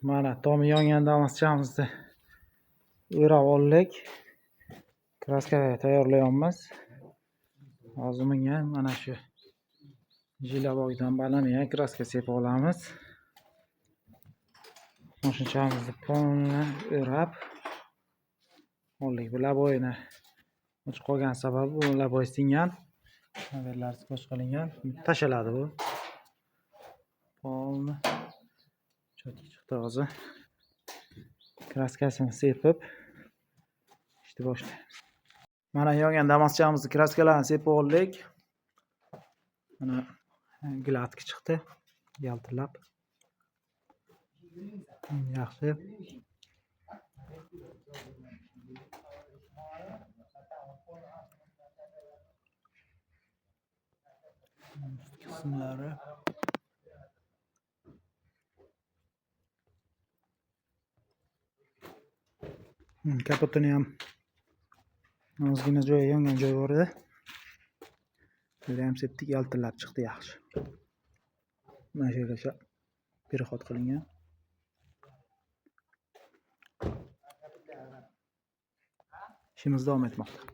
Mana tomi yongan damaschamizni o'rab oldik. Kraskaga tayyorlayapmiz. Hozir bunga mana shu jilaboydan balaniya kraska sepib olamiz. Mashinamizni polni o'rab oldik. Bu laboyni o'chib qolgan sababi bu laboy singan. Modellar skoch qilingan. Tashaladi bu. Polni chotki chiqdi hozir. Kraskasini sepib ishni boshlaymiz. Mana yongan damaschamizni kraskalarini sepib oldik. Mana gladki chiqdi. Yaltillab. Yaxshi. Qismlari kapotini ham ozgina joyi yongan joyi bor edi. Buni ham sepdik, yaltillab chiqdi yaxshi. Mana shu yergacha переход qilingan. Ishimiz davom etmoqda.